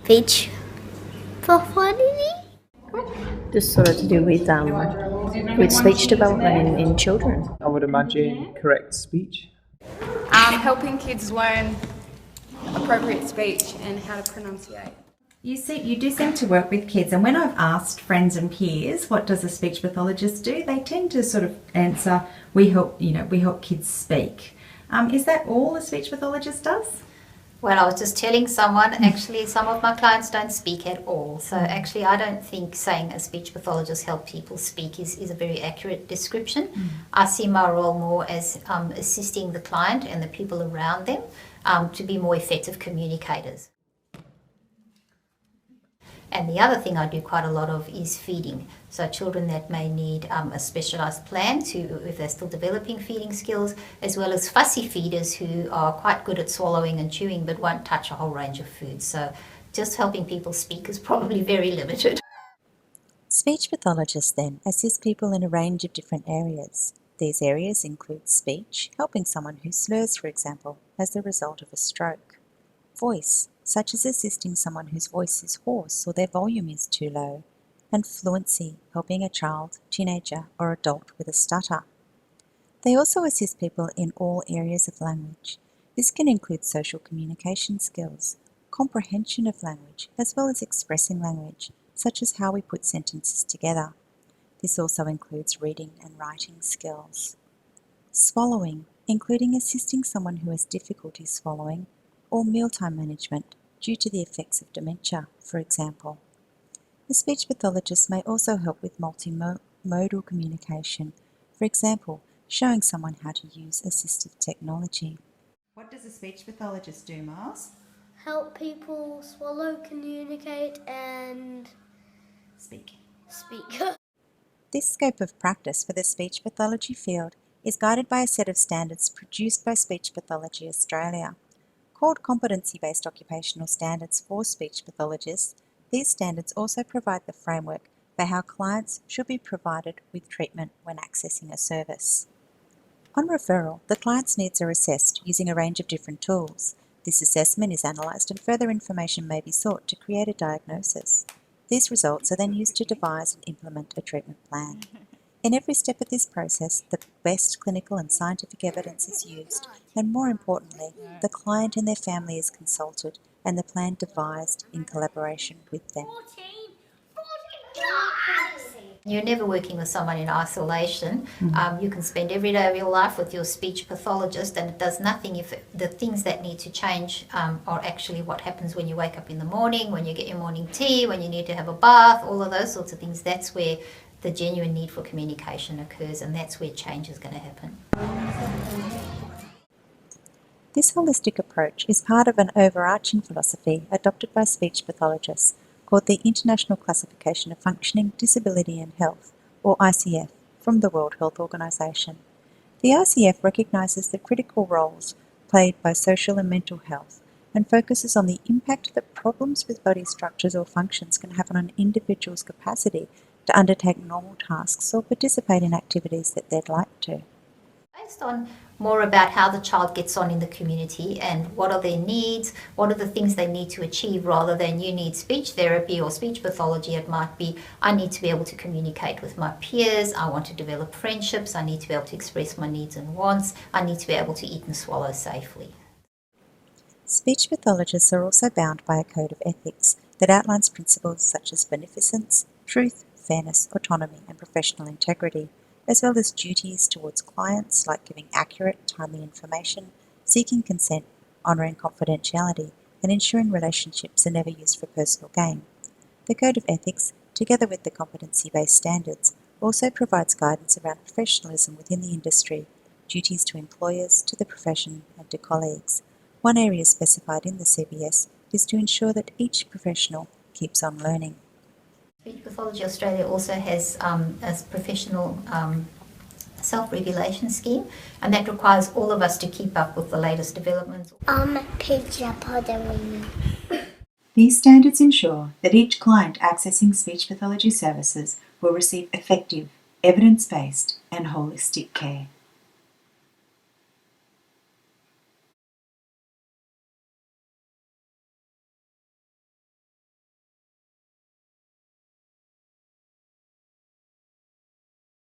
Speech pathology? Just sort of to do with speech development in children. I would imagine correct speech. Helping kids learn appropriate speech and how to pronunciate. You do seem to work with kids, and when I've asked friends and peers, what does a speech pathologist do? They tend to sort of answer, we help kids speak. Is that all a speech pathologist does? Well, I was just telling someone, actually, some of my clients don't speak at all. So actually, I don't think saying a speech pathologist helps people speak is a very accurate description. I see my role more as assisting the client and the people around them to be more effective communicators. And the other thing I do quite a lot of is feeding. So children that may need a specialised plan if they're still developing feeding skills, as well as fussy feeders who are quite good at swallowing and chewing but won't touch a whole range of foods. So just helping people speak is probably very limited. Speech pathologists then assist people in a range of different areas. These areas include speech, helping someone who slurs, for example, as the result of a stroke. Voice, such as assisting someone whose voice is hoarse or their volume is too low, and fluency, helping a child, teenager or adult with a stutter. They also assist people in all areas of language. This can include social communication skills, comprehension of language, as well as expressing language, such as how we put sentences together. This also includes reading and writing skills. Swallowing, including assisting someone who has difficulty swallowing, or mealtime management due to the effects of dementia, for example. The speech pathologist may also help with multimodal communication, for example, showing someone how to use assistive technology. What does a speech pathologist do, Miles? Help people swallow, communicate, and Speak. speak. This scope of practice for the speech pathology field is guided by a set of standards produced by Speech Pathology Australia. Called Competency-Based Occupational Standards for Speech Pathologists, these standards also provide the framework for how clients should be provided with treatment when accessing a service. On referral, the client's needs are assessed using a range of different tools. This assessment is analysed and further information may be sought to create a diagnosis. These results are then used to devise and implement a treatment plan. In every step of this process, the best clinical and scientific evidence is used, and more importantly, the client and their family is consulted and the plan devised in collaboration with them. You're never working with someone in isolation. You can spend every day of your life with your speech pathologist, and it does nothing if the things that need to change are actually what happens when you wake up in the morning, when you get your morning tea, when you need to have a bath, all of those sorts of things. That's where the genuine need for communication occurs, and that's where change is going to happen. This holistic approach is part of an overarching philosophy adopted by speech pathologists called the International Classification of Functioning, Disability and Health, or ICF, from the World Health Organization. The ICF recognises the critical roles played by social and mental health and focuses on the impact that problems with body structures or functions can have on an individual's capacity to undertake normal tasks or participate in activities that they'd like to. Based on more about how the child gets on in the community and what are their needs, what are the things they need to achieve, rather than you need speech therapy or speech pathology. It might be, I need to be able to communicate with my peers, I want to develop friendships, I need to be able to express my needs and wants, I need to be able to eat and swallow safely. Speech pathologists are also bound by a code of ethics that outlines principles such as beneficence, truth, fairness, autonomy and professional integrity, as well as duties towards clients like giving accurate, timely information, seeking consent, honouring confidentiality, and ensuring relationships are never used for personal gain. The Code of Ethics, together with the competency-based standards, also provides guidance around professionalism within the industry, duties to employers, to the profession and to colleagues. One area specified in the CBS is to ensure that each professional keeps on learning. Speech Pathology Australia also has a professional self-regulation scheme, and that requires all of us to keep up with the latest developments. Picture pottery. These standards ensure that each client accessing speech pathology services will receive effective, evidence-based and holistic care.